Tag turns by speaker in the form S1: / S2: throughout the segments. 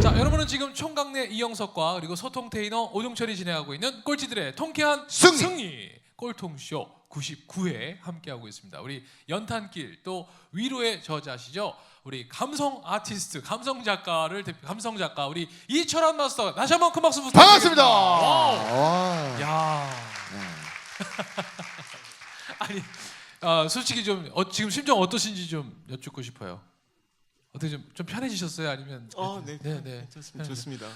S1: 자, 여러분은 지금 총각내 이영석과 그리고 소통 테이너 오종철이 진행하고 있는 꼴찌들의 통쾌한 승리 꼴통쇼 99회 함께하고 있습니다. 우리 연탄길 또 위로의 저자시죠. 우리 감성 아티스트, 감성 작가를 감성 작가 우리 이철환 마스터 다시 한번 큰 박수 부탁드립니다.
S2: 반갑습니다.
S1: 야. 아니 솔직히 좀 지금 심정 어떠신지 좀 여쭙고 싶어요. 어떻게 좀 편해지셨어요? 아니면
S3: 네, 괜찮습니다. 좋습니다.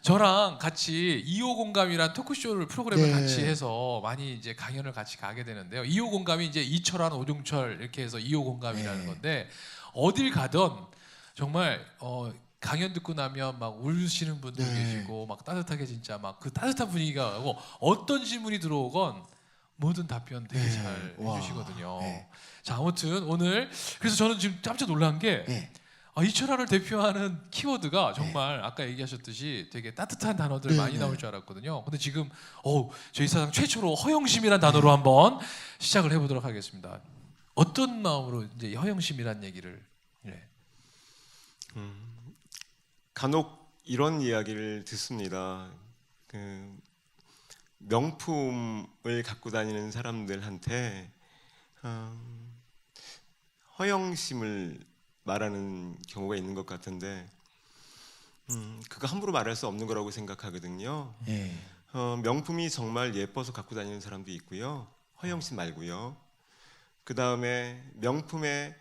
S1: 저랑 같이 2호 공감이란 토크쇼를 프로그램을
S2: 네.
S1: 같이 해서 많이 이제 강연을 같이 가게 되는데요. 2호 공감이 이제 이철환, 오종철 이렇게 해서 2호 공감이라는
S2: 네.
S1: 건데 어딜 가던 정말 강연 듣고 나면 막 울시는 분들
S2: 네.
S1: 계시고 막 따뜻하게 진짜 막 그 따뜻한 분위기가 하고 어떤 질문이 들어오건 모든 답변 되게
S2: 네.
S1: 잘
S2: 와.
S1: 해주시거든요.
S2: 네.
S1: 자, 아무튼 오늘 그래서 저는 지금 깜짝 놀란 게
S2: 네.
S1: 이철환을 대표하는 키워드가 정말 아까 얘기하셨듯이 되게 따뜻한 단어들
S2: 네,
S1: 많이
S2: 네.
S1: 나올 줄 알았거든요. 근데 지금 저희 사상 최초로 허영심이란 단어로 한번 시작을 해보도록 하겠습니다. 어떤 마음으로 이제 허영심이란 얘기를? 네.
S3: 간혹 이런 이야기를 듣습니다. 그 명품을 갖고 다니는 사람들한테 허영심을 말하는 경우가 있는 것 같은데 그거 함부로 말할 수 없는 거라고 생각하거든요.
S2: 네.
S3: 명품이 정말 예뻐서 갖고 다니는 사람도 있고요. 허영심 말고요. 그 다음에 명품의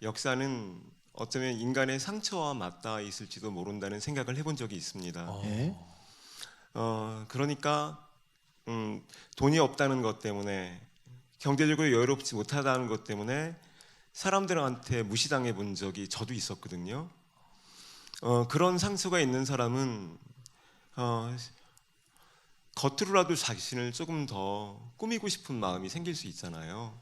S3: 역사는 어쩌면 인간의 상처와 맞닿아 있을지도 모른다는 생각을 해본 적이 있습니다.
S2: 네.
S3: 그러니까 돈이 없다는 것 때문에 경제적으로 여유롭지 못하다는 것 때문에 사람들한테 무시당해 본 적이 저도 있었거든요. 그런 상처가 있는 사람은 겉으로라도 자신을 조금 더 꾸미고 싶은 마음이 생길 수 있잖아요.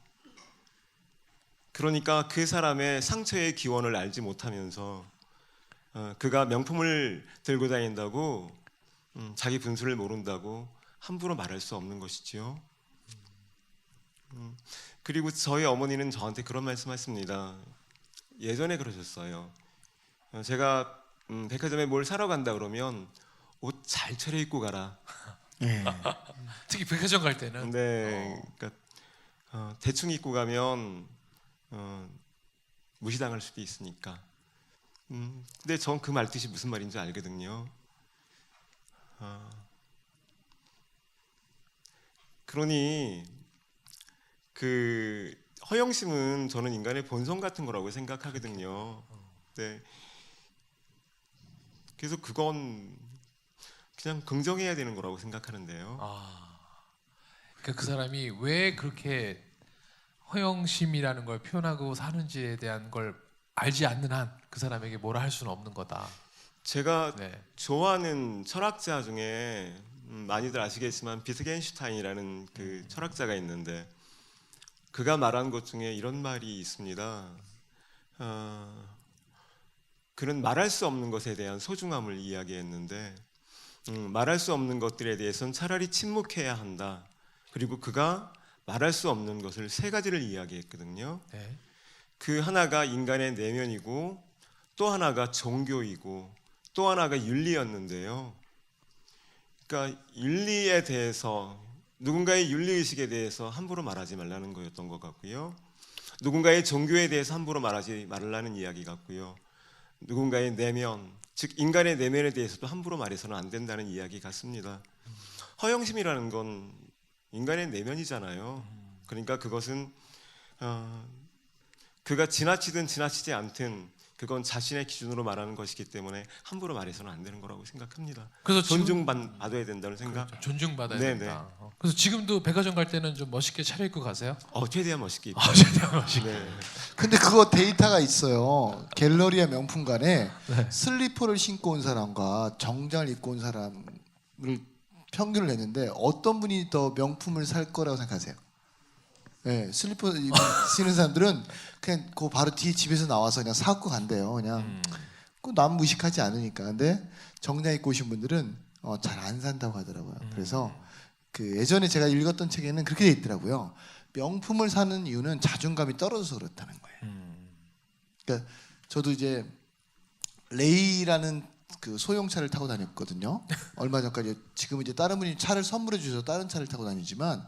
S3: 그러니까 그 사람의 상처의 기원을 알지 못하면서 그가 명품을 들고 다닌다고 자기 분수를 모른다고 함부로 말할 수 없는 것이지요. 그리고 저희 어머니는 저한테 그런 말씀하십니다. 예전에 그러셨어요. 제가 백화점에 뭘 사러 간다 그러면 옷 잘 차려입고 가라.
S2: 네.
S1: 특히 백화점 갈 때는
S3: 근데 그러니까, 대충 입고 가면 무시당할 수도 있으니까. 근데 전 그 말뜻이 무슨 말인지 알거든요. 그러니 그 허영심은 저는 인간의 본성 같은 거라고 생각하거든요. 네. 그래서 그건 그냥 긍정해야 되는 거라고 생각하는데요.
S1: 그러니까 그 사람이 왜 그렇게 허영심이라는 걸 표현하고 사는지에 대한 걸 알지 않는 한 그 사람에게 뭐라 할 수는 없는 거다.
S3: 제가
S1: 네.
S3: 좋아하는 철학자 중에 많이들 아시겠지만 비트겐슈타인이라는 그 철학자가 있는데 그가 말한 것 중에 이런 말이 있습니다. 그는 말할 수 없는 것에 대한 소중함을 이야기했는데 말할 수 없는 것들에 대해서는 차라리 침묵해야 한다. 그리고 그가 말할 수 없는 것을 세 가지를 이야기했거든요.
S1: 네.
S3: 그 하나가 인간의 내면이고 또 하나가 종교이고 또 하나가 윤리였는데요. 그러니까 윤리에 대해서 누군가의 윤리의식에 대해서 함부로 말하지 말라는 거였던 것 같고요. 누군가의 종교에 대해서 함부로 말하지 말라는 이야기 같고요. 누군가의 내면, 즉 인간의 내면에 대해서도 함부로 말해서는 안 된다는 이야기 같습니다. 허영심이라는 건 인간의 내면이잖아요. 그러니까 그것은 그가 지나치든 지나치지 않든 그건 자신의 기준으로 말하는 것이기 때문에 함부로 말해서는 안 되는 거라고 생각합니다.
S1: 그래서
S3: 존중받아야 된다는 생각.
S1: 그렇죠. 존중받아야
S3: 네네.
S1: 된다. 그래서 지금도 백화점 갈 때는 좀 멋있게 차려입고 가세요?
S3: 최대한 멋있게 입고.
S1: 최대한 멋있게.
S3: 네.
S2: 근데 그거 데이터가 있어요. 갤러리아 명품관에
S1: 네.
S2: 슬리퍼를 신고 온 사람과 정장을 입고 온 사람을 평균을 냈는데 어떤 분이 더 명품을 살 거라고 생각하세요? 네, 슬리퍼 신는 사람들은 그냥 그 바로 뒤에 집에서 나와서 그냥 사고 간대요. 그냥 남 무식하지 않으니까. 근데 정장 입고 오신 분들은 잘 안 산다고 하더라고요. 그래서 그 예전에 제가 읽었던 책에는 그렇게 돼 있더라고요. 명품을 사는 이유는 자존감이 떨어져서 그렇다는 거예요. 그러니까 저도 이제 레이라는 그 소형차를 타고 다녔거든요. 얼마 전까지. 지금 이제 다른 분이 차를 선물해 주셔서 다른 차를 타고 다니지만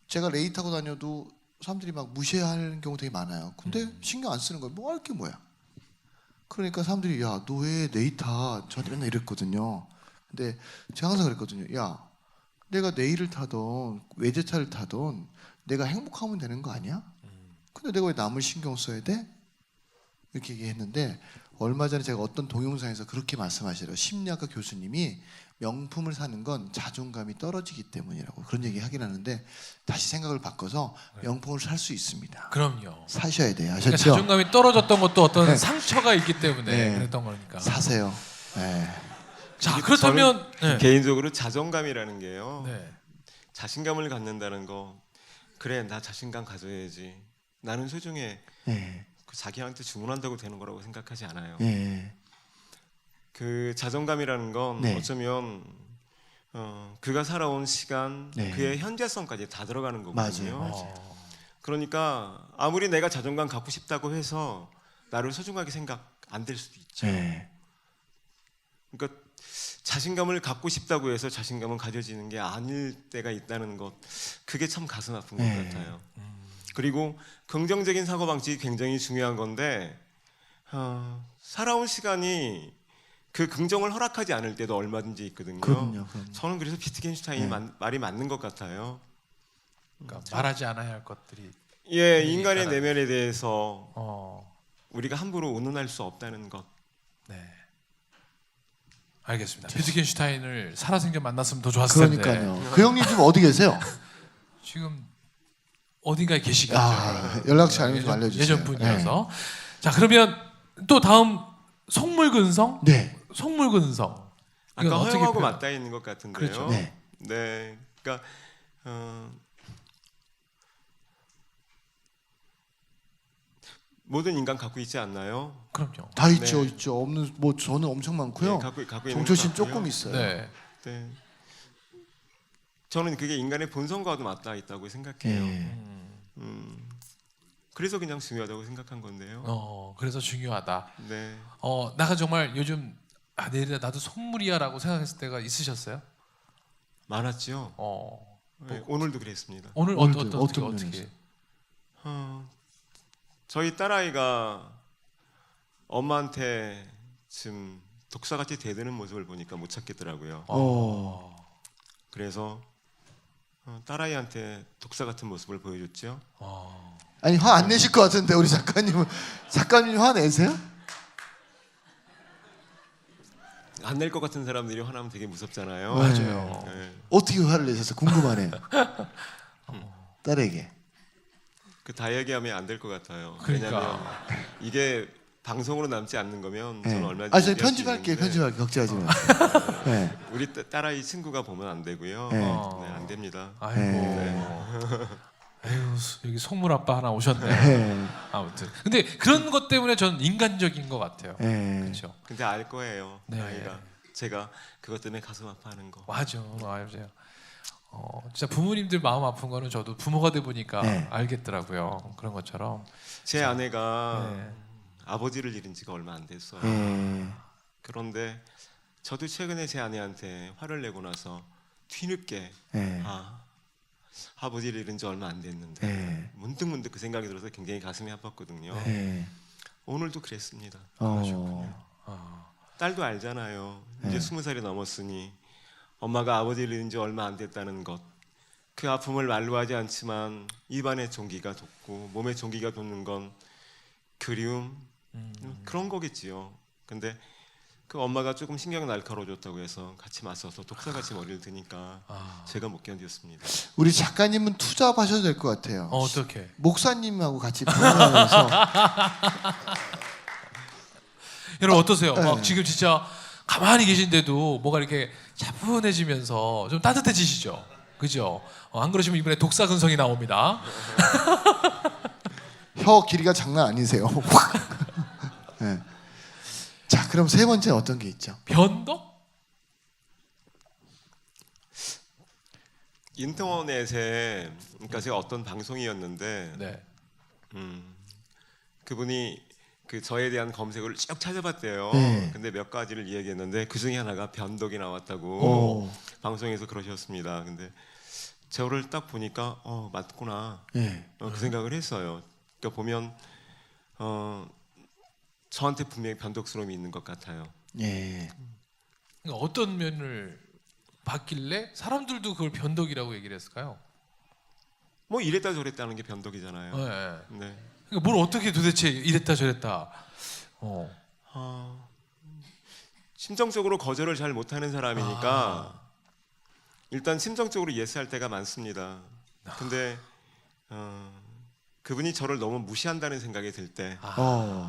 S2: 제가 레이 타고 다녀도 사람들이 막 무시하는 경우 되게 많아요. 근데 신경 안 쓰는 거예요. 뭐 할 게 뭐야. 그러니까 사람들이 야, 너 왜 레이 타? 저한테 맨날 이랬거든요. 근데 제가 항상 그랬거든요. 야, 내가 레이를 타던 외제차를 타던 내가 행복하면 되는 거 아니야? 근데 내가 왜 남을 신경 써야 돼? 이렇게 얘기했는데 얼마 전에 제가 어떤 동영상에서 그렇게 말씀하시더라고요. 심리학과 교수님이 명품을 사는 건 자존감이 떨어지기 때문이라고 그런 얘기 하긴 하는데 다시 생각을 바꿔서 명품을 살 수 있습니다.
S1: 그럼요.
S2: 사셔야 돼요.
S1: 그러니까
S2: 아셨죠?
S1: 자존감이 떨어졌던 것도 어떤
S2: 네.
S1: 상처가 있기 때문에
S2: 네.
S1: 그랬던 거니까.
S2: 사세요. 네.
S1: 자, 그렇다면 네.
S3: 개인적으로 자존감이라는 게요.
S1: 네.
S3: 자신감을 갖는다는 거. 그래, 나 자신감 가져야지. 나는 소중해.
S2: 네.
S3: 그 자기한테 주문한다고 되는 거라고 생각하지 않아요.
S2: 네.
S3: 그 자존감이라는 건
S2: 네.
S3: 어쩌면 그가 살아온 시간,
S2: 네.
S3: 그의 현재성까지 다 들어가는 거거든요.
S2: 맞아요.
S3: 그러니까 아무리 내가 자존감 갖고 싶다고 해서 나를 소중하게 생각 안 될 수도 있죠.
S2: 네.
S3: 그러니까 자신감을 갖고 싶다고 해서 자신감은 가져지는 게 아닐 때가 있다는 것, 그게 참 가슴 아픈 것
S2: 네.
S3: 같아요. 그리고 긍정적인 사고 방식이 굉장히 중요한 건데 살아온 시간이 그 긍정을 허락하지 않을 때도 얼마든지 있거든요.
S2: 그럼요.
S3: 저는 그래서 비트겐슈타인이
S2: 네.
S3: 말이 맞는 것 같아요.
S1: 그러니까 말하지 않아야 할 것들이.
S3: 예, 인간의
S1: 있잖아요.
S3: 내면에 대해서
S1: 어,
S3: 우리가 함부로 운운할 수 없다는 것.
S1: 네. 알겠습니다. 비트겐슈타인을 살아생전 만났으면 더 좋았을 텐데.
S2: 그러니까요. 그 형님 지금 어디 계세요?
S1: 지금 어딘가에 계시겠죠.
S2: 아, 연락처 알면 좀 알려주세요.
S1: 예전 분이어서. 자, 그러면 또 다음 속물근성?
S2: 네.
S1: 속물근성. 이건
S3: 아까
S1: 어떻게
S3: 허용하고
S1: 표현-
S3: 맞닿아 있는 것 같은데요.
S1: 그렇죠.
S2: 네.
S3: 네, 그러니까 모든 인간 갖고 있지 않나요?
S1: 그럼요.
S2: 다 있죠,
S3: 네.
S2: 있죠. 없는 뭐 저는 엄청 많고요.
S3: 네, 갖고 있는
S2: 정철 씨는
S3: 것 같고요.
S2: 조금 있어요.
S1: 네.
S3: 네. 저는 그게 인간의 본성과도 맞닿아 있다고 생각해요.
S2: 예.
S3: 그래서 그냥 중요하다고 생각한 건데요.
S1: 그래서 중요하다.
S3: 네.
S1: 나가 정말 요즘 내일이다 나도 속물이야라고 생각했을 때가 있으셨어요?
S3: 많았죠. 네, 오늘도 그랬습니다.
S1: 오늘
S2: 오늘도
S1: 어떻게
S2: 어떤
S1: 어떻게?
S2: 면에서?
S3: 저희 딸아이가 엄마한테 지금 독사같이 대드는 모습을 보니까 못 찾겠더라고요. 그래서 딸아이한테 독사 같은 모습을 보여줬죠.
S2: 아니 화 안 내실 것 같은데 우리 작가님은 작가님 화 내세요?
S3: 안 낼 것 같은 사람들이 화나면 되게 무섭잖아요.
S1: 맞아요.
S3: 네.
S2: 어떻게 화를 내셔서 궁금하네요. 딸에게.
S3: 그 다 얘기하면 안 될 것 같아요.
S1: 그러니까.
S3: 왜냐하면 이게 방송으로 남지 않는 거면
S2: 네.
S3: 저는 얼마든지
S2: 아, 저희
S3: 얘기할 수
S2: 편집할게요.
S3: 있는데
S2: 편집할게요. 걱정하지 마세요. 네.
S3: 우리 딸아이 친구가 보면 안 되고요.
S2: 네.
S3: 네, 안 됩니다.
S1: 아이고. 아유, 여기 속물 아빠 하나 오셨네.
S2: 네.
S1: 아무튼. 근데 그런 것 때문에 전 인간적인 것 같아요.
S2: 네.
S1: 그렇죠.
S3: 근데 알 거예요.
S1: 네.
S3: 아이가 제가 그것 때문에 가슴 아파하는 거.
S1: 맞아. 맞아요. 진짜 부모님들 마음 아픈 거는 저도 부모가 돼 보니까
S2: 네.
S1: 알겠더라고요. 그런 것처럼.
S3: 제 아내가
S1: 네.
S3: 아버지를 잃은 지가 얼마 안 됐어요.
S2: 네.
S3: 그런데 저도 최근에 제 아내한테 화를 내고 나서 뒤늦게
S2: 네.
S3: 아버지를 잃은 지 얼마 안 됐는데
S2: 네.
S3: 문득 그 생각이 들어서 굉장히 가슴이 아팠거든요.
S2: 네.
S3: 오늘도 그랬습니다. 딸도 알잖아요. 이제 20살이 넘었으니 엄마가 아버지를 잃은 지 얼마 안 됐다는 것. 그 아픔을 말로 하지 않지만 입안에 종기가 돋고 몸에 종기가 돋는 건 그리움 그런 거겠지요. 근데 그 엄마가 조금 신경 날카로워졌다고 해서 같이 맞서서 독사같이 머리를 드니까 제가 못 견뎠습니다.
S2: 우리 작가님은 투잡하셔도 될 것 같아요.
S1: 어떻게?
S2: 목사님하고 같이 방송하면서
S1: 여러분 어떠세요?
S2: 네.
S1: 막 지금 진짜 가만히 계신데도 뭐가 이렇게 차분해지면서 좀 따뜻해지시죠? 그죠? 안 그러시면 이번에 독사근성이 나옵니다.
S2: 혀 길이가 장난 아니세요. 네. 자, 그럼 세 번째는 어떤 게 있죠?
S1: 변덕?
S3: 인터넷에 그러니까 제가 어떤 방송이었는데
S1: 네.
S3: 그분이 그 저에 대한 검색어를 쭉 찾아봤대요.
S2: 네.
S3: 근데 몇 가지를 이야기했는데 그 중에 하나가 변덕이 나왔다고
S2: 오.
S3: 방송에서 그러셨습니다. 근데 저를 딱 보니까 맞구나.
S2: 예.
S3: 그 생각을 했어요. 그러니까 보면 저한테 분명히 변덕스러움이 있는 것 같아요.
S2: 예.
S1: 그러니까 어떤 면을 봤길래 사람들도 그걸 변덕이라고 얘기를 했을까요?
S3: 뭐 이랬다 저랬다는 게 변덕이잖아요.
S1: 네.
S3: 네.
S1: 그러니까 뭘 어떻게 도대체 이랬다 저랬다.
S3: 심정적으로 거절을 잘 못하는 사람이니까 일단 심정적으로 예스할 때가 많습니다. 근데 그분이 저를 너무 무시한다는 생각이 들 때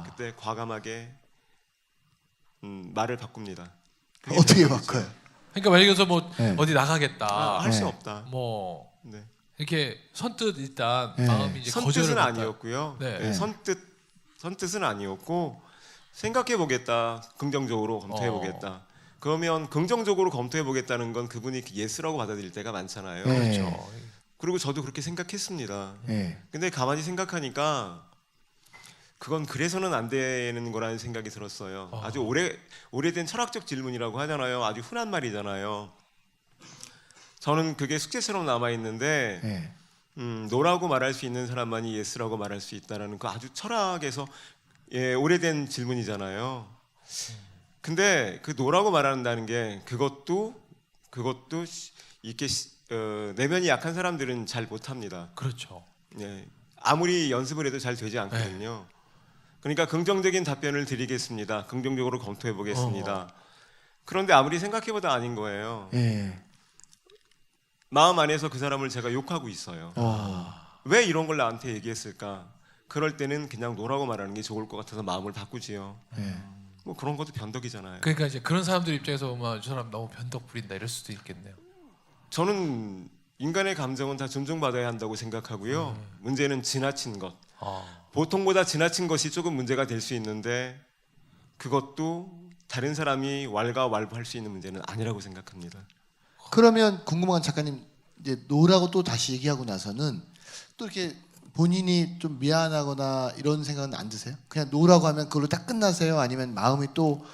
S3: 그때 과감하게 말을 바꿉니다. 그게
S2: 어떻게
S3: 변덕이죠.
S2: 바꿔요?
S1: 그러니까 만약에 서 뭐
S2: 네.
S1: 어디 나가겠다.
S3: 할 수
S2: 네.
S3: 없다.
S1: 뭐
S3: 네.
S1: 이렇게 선뜻 일단
S2: 네.
S1: 마음이 이제 거절을
S3: 선뜻은
S1: 못할-
S3: 아니었고요.
S1: 네.
S3: 네, 선뜻은 아니었고 생각해 보겠다. 긍정적으로 검토해 보겠다. 그러면 긍정적으로 검토해 보겠다는 건 그분이 예스라고 받아들일 때가 많잖아요.
S2: 네.
S1: 그렇죠.
S3: 그리고 저도 그렇게 생각했습니다.
S2: 예.
S3: 근데 가만히 생각하니까 그건 그래서는 안 되는 거라는 생각이 들었어요. 아주 오래된 철학적 질문이라고 하잖아요. 아주 흔한 말이잖아요. 저는 그게 숙제처럼 남아 있는데
S2: 예.
S3: 노라고 말할 수 있는 사람만이 예스라고 말할 수 있다라는 그 아주 철학에서 오래된 질문이잖아요. 근데 그 노라고 말한다는 게 그것도 이렇게 내면이 약한 사람들은 잘 못합니다.
S1: 그렇죠.
S3: 예, 아무리 연습을 해도 잘 되지 않거든요. 그러니까 긍정적인 답변을 드리겠습니다. 긍정적으로 검토해 보겠습니다. 그런데 아무리 생각해봐도 아닌 거예요.
S2: 예.
S3: 마음 안에서 그 사람을 제가 욕하고 있어요. 왜 이런 걸 나한테 얘기했을까? 그럴 때는 그냥 노라고 말하는 게 좋을 것 같아서 마음을 바꾸지요.
S2: 예.
S3: 뭐 그런 것도 변덕이잖아요.
S1: 그러니까 이제 그런 사람들 입장에서 보면 저 사람 너무 변덕 부린다 이럴 수도 있겠네요.
S3: 저는 인간의 감정은 다 존중받아야 한다고 생각하고요. 문제는 지나친 것. 보통보다 지나친 것이 조금 문제가 될 수 있는데 그것도 다른 사람이 왈가왈부할 수 있는 문제는 아니라고 생각합니다.
S2: 그러면 궁금한 작가님 이제 노라고 또 다시 얘기하고 나서는 또 이렇게 본인이 좀 미안하거나 이런 생각은 안 드세요? 그냥 노라고 하면 그걸로 딱 끝나세요? 아니면 마음이 또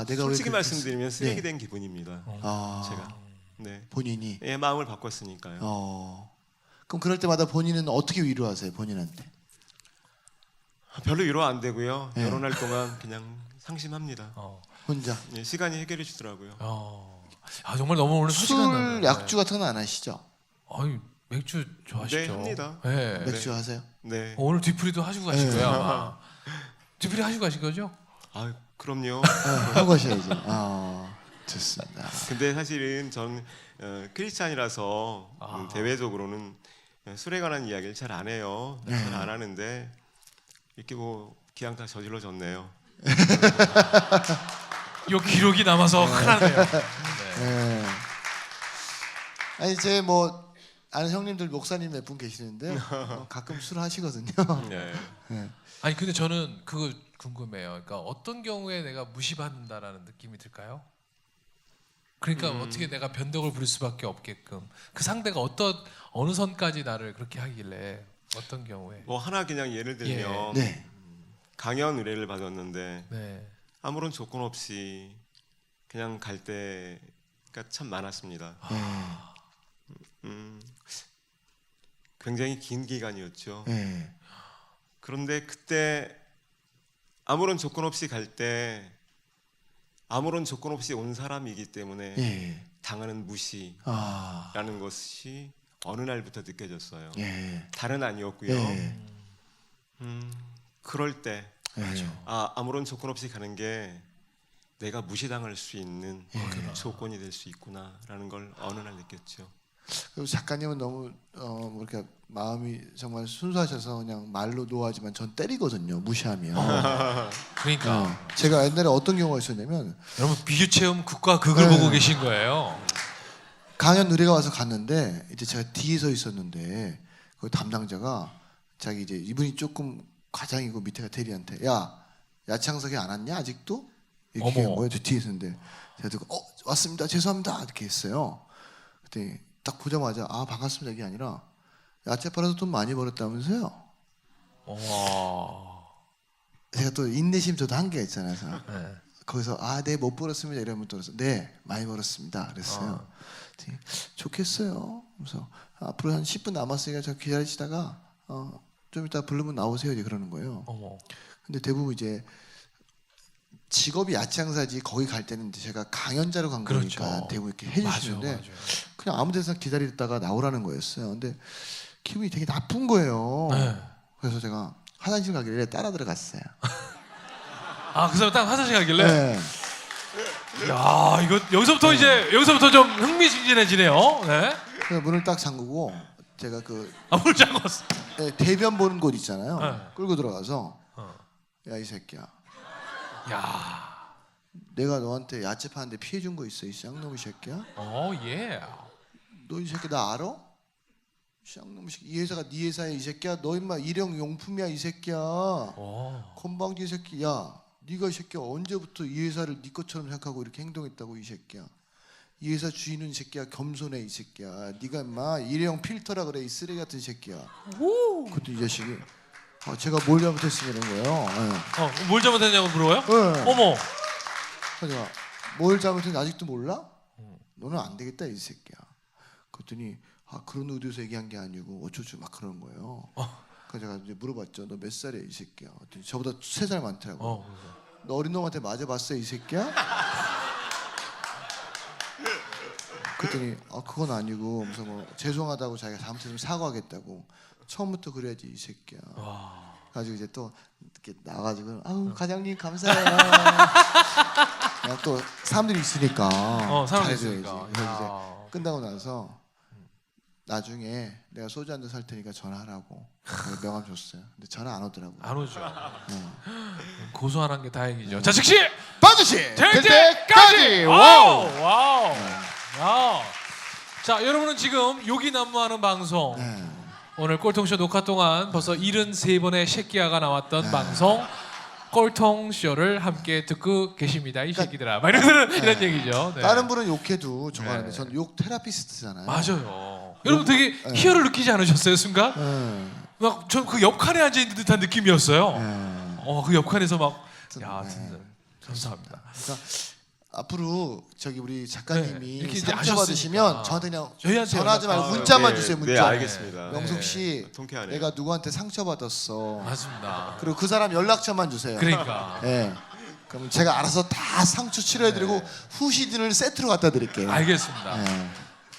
S2: 내가
S3: 솔직히
S2: 왜 그렇게
S3: 말씀드리면 쓰레기
S2: 네.
S3: 된 기분입니다. 제가 네.
S2: 본인이
S3: 마음을 바꿨으니까요.
S2: 그럼 그럴 때마다 본인은 어떻게 위로하세요? 본인한테?
S3: 별로 위로 안 되고요.
S2: 네.
S3: 결혼할 동안 그냥 상심합니다.
S2: 혼자
S3: 시간이 해결해 주더라고요.
S1: 정말 너무 오늘 소식은
S2: 술,
S1: 나네요.
S2: 약주 같은 건 안 하시죠?
S1: 아유, 맥주 좋아하시죠?
S3: 네, 합니다.
S1: 네.
S2: 맥주 하세요?
S3: 네.
S1: 오늘 뒤풀이도 하시고 가실 거예요 아마. 뒤풀이 하시고 가신 거죠?
S3: 그럼요.
S2: 하고 가셔야지. 좋습니다.
S3: 근데 사실은 전 크리스찬이라서 대외적으로는 술에 관한 이야기를 잘 안 해요. 잘 안 하는데 이렇게 뭐 기왕 다 저질러졌네요.
S1: 이 기록이 남아서 큰일나네요.
S2: 네. 아니 제 뭐 아는 형님들 목사님 몇 분 계시는데 가끔 술 하시거든요.
S3: 네.
S1: 아니 근데 저는 그거 궁금해요. 그러니까 어떤 경우에 내가 무시받는다라는 느낌이 들까요? 그러니까 어떻게 내가 변덕을 부릴 수밖에 없게끔 그 상대가 어느 선까지 나를 그렇게 하길래 어떤 경우에?
S3: 뭐 하나 그냥 예를 들면
S2: 네.
S3: 강연 의뢰를 받았는데
S1: 네.
S3: 아무런 조건 없이 그냥 갈 때가 참 많았습니다. 굉장히 긴 기간이었죠.
S2: 네.
S3: 그런데 그때 아무런 조건 없이 갈 때 아무런 조건 없이 온 사람이기 때문에
S2: 예.
S3: 당하는 무시라는 것이 어느 날부터 느껴졌어요.
S2: 예.
S3: 다른 아니었고요.
S2: 예.
S3: 그럴 때
S2: 예.
S3: 아무런 조건 없이 가는 게 내가 무시당할 수 있는 조건이 될 수 있구나라는 걸 어느 날 느꼈죠.
S2: 그리고 작가님은 너무 뭐 이렇게 마음이 정말 순수하셔서 그냥 말로 노하지만 전 때리거든요. 무시하면.
S1: 그러니까
S2: 제가 옛날에 어떤 경우가 있었냐면
S1: 여러분 비유 체험 극과 극을
S2: 네.
S1: 보고 계신 거예요.
S2: 강연 의뢰가 와서 갔는데 이제 제가 뒤에 서 있었는데 그 담당자가 자기 이제 이분이 조금 과장이고 밑에가 대리한테 야 야창석이 안 왔냐 아직도 이렇게
S1: 어머.
S2: 한 거예요. 저 뒤에 있었는데 제가 듣고 왔습니다 죄송합니다 이렇게 했어요. 그때 딱 보자마자 반갑습니다 이게 아니라 야채 팔아서 돈 많이 벌었다면서요.
S1: 와.
S2: 제가 또 인내심 저도 한계가 있잖아요. 그래서
S1: 네.
S2: 거기서 네 못 벌었습니다 이러면 또 그래서 네 많이 벌었습니다 그랬어요. 그랬더니 좋겠어요. 그래서 앞으로 한 10분 남았으니까 저 기다리시다가 좀 이따 부르면 나오세요 이제 그러는 거예요.
S1: 어머.
S2: 근데 대부분 이제 직업이 야채장사지 거기 갈 때는 이제 제가 강연자로 간
S1: 그렇죠.
S2: 거니까 대부분 이렇게 해주시는데
S1: 맞아.
S2: 그냥 아무 데서 기다리다가 나오라는 거였어요. 근데 기분이 되게 나쁜 거예요.
S1: 네.
S2: 그래서 제가 화장실 가길래 따라 들어갔어요.
S1: 그 사람 딱 화장실 가길래.
S2: 네.
S1: 야, 이거 여기서부터 좀 흥미진진해지네요. 네.
S2: 그래서 문을 딱 잠그고 제가 그
S1: 물 잠궜어.
S2: 대변 보는 곳 있잖아요.
S1: 네.
S2: 끌고 들어가서 야 이 새끼야,
S1: 야,
S2: 내가 너한테 야채 파는데 피해 준 거 있어 이 쌍놈의 새끼야?
S1: 예.
S2: 너 이 새끼 나 알아? 쌍놈의 새끼 이 회사가 네 회사야 이 새끼야? 너 임마 일용 용품이야 이 새끼야? 건방진 새끼 야 네가 이 새끼야 언제부터 이 회사를 네 것처럼 생각하고 이렇게 행동했다고 이 새끼야? 이 회사 주인은 이 새끼야 겸손해 이 새끼야. 네가 임마 일회용 필터라 그래 이 쓰레기 같은 새끼야. 그때 이 자식이 제가 뭘 잘못했으면 이런 거예요. 네.
S1: 뭘 잘못했냐고 물어봐요?
S2: 네.
S1: 어머.
S2: 그래서 제가 뭘 잘못했는지 아직도 몰라? 너는 안 되겠다 이 새끼야. 그랬더니 그런 의도에서 얘기한 게 아니고 어쩌죠 막 그러는 거예요. 그래서 제가 이제 물어봤죠. 너 몇 살이야 이 새끼야? 그랬더니 저보다 3살 많더라고. 너 어린 놈한테 맞아봤어 이 새끼야? 그랬더니 그건 아니고 무슨 뭐 죄송하다고 자기가 잘못했으면 사과하겠다고. 처음부터 그래야지 이 새끼야. 가지고 이제 또 이렇게 나가지고 과장님 감사해요. 그냥 또 사람들이 있으니까
S1: 사람들이
S2: 잘해줘야지.
S1: 있으니까.
S2: 그래서 이제 끝나고 나서 나중에 내가 소주 한 잔 살 테니까 전화하라고 명함 줬어요. 근데 전화 안 오더라고.
S1: 안 오죠. 고소하는 게 다행이죠. 자, 즉시
S2: 반드시
S1: 될 때까지. 와우. 야. 자, 여러분은 지금 욕이 난무하는 방송.
S2: 네.
S1: 오늘 꼴통쇼 녹화 동안 벌써 73번의 새끼야가 나왔던 방송 꼴통쇼를 함께 듣고 계십니다. 이 새끼들아. 막 이런 얘기죠. 네.
S2: 다른 분은 욕해도 저거 하는데 저는 욕 테라피스트잖아요.
S1: 맞아요. 여러분 되게 희열을 느끼지 않으셨어요, 순간? 막 전 그 옆칸에 앉아 있는 듯한 느낌이었어요. 그 옆칸에서 막 진짜 감사합니다.
S2: 그러니까 앞으로 저기 우리 작가님이
S1: 이렇게 이제
S2: 상처 받으시면
S1: 아셨으니까.
S2: 저한테 그냥
S1: 저희한테
S2: 전화하지 말고
S1: 연락-
S2: 문자만
S3: 네,
S2: 주세요. 문자.
S3: 네, 알겠습니다.
S2: 명숙 씨,
S3: 통쾌하네요.
S2: 내가 누구한테 상처 받았어.
S1: 맞습니다.
S2: 그리고 그 사람 연락처만 주세요.
S1: 그러니까.
S2: 네. 그럼 제가 알아서 다 상처 치료해드리고 후시딘을 세트로 갖다 드릴게요.
S1: 알겠습니다.
S2: 네.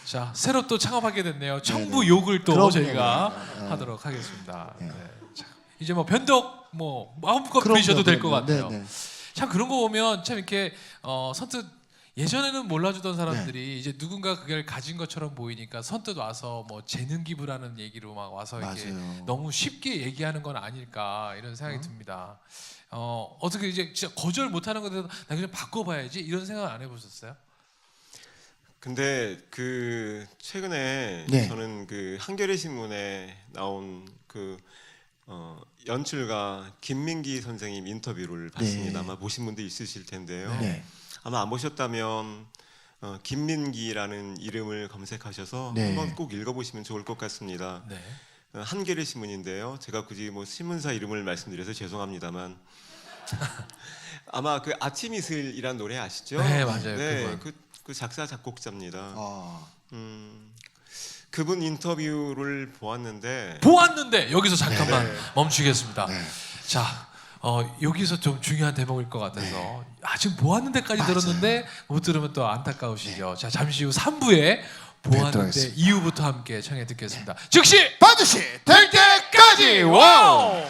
S1: 자, 새로 또 창업하게 됐네요. 청부 욕을 또
S2: 그럼요.
S1: 저희가 하도록 하겠습니다. 네. 자, 이제 뭐 변덕 마음껏 부리셔도 될 것 같아요.
S2: 네, 네.
S1: 참 그런 거 보면 참 이렇게 선뜻 예전에는 몰라주던 사람들이 이제 누군가 그걸 가진 것처럼 보이니까 선뜻 와서 뭐 재능 기부라는 얘기로 막 와서 이렇게
S2: 맞아요.
S1: 너무 쉽게 얘기하는 건 아닐까 이런 생각이 듭니다. 어떻게 이제 진짜 거절 못하는 것에 대해서 나 그냥 바꿔봐야지 이런 생각 안 해보셨어요?
S3: 근데 그 최근에
S2: 네.
S3: 저는 그 한겨레 신문에 나온 그 연출가 김민기 선생님 인터뷰를 봤습니다. 아마 보신 분도 있으실 텐데요.
S2: 네.
S3: 아마 안 보셨다면 김민기라는 이름을 검색하셔서
S2: 네.
S3: 한번 꼭 읽어보시면 좋을 것 같습니다.
S1: 네.
S3: 한겨레 신문인데요. 제가 굳이 뭐 신문사 이름을 말씀드려서 죄송합니다만 아마 그 아침 이슬이란 노래 아시죠?
S1: 네, 맞아요.
S3: 네, 그 작사 작곡자입니다.
S2: 아,
S3: 그분 인터뷰를 보았는데
S1: 여기서 잠깐만
S3: 네.
S1: 멈추겠습니다.
S2: 네.
S1: 자, 여기서 좀 중요한 대목일 것 같아서 지금 보았는데까지
S2: 맞아요.
S1: 들었는데 못 들으면 또 안타까우시죠. 자, 잠시 후 3부에 보았는데
S2: 들어가겠습니다.
S1: 이후부터 함께 청해 듣겠습니다. 즉시
S2: 반드시 될 때까지.
S1: 와우!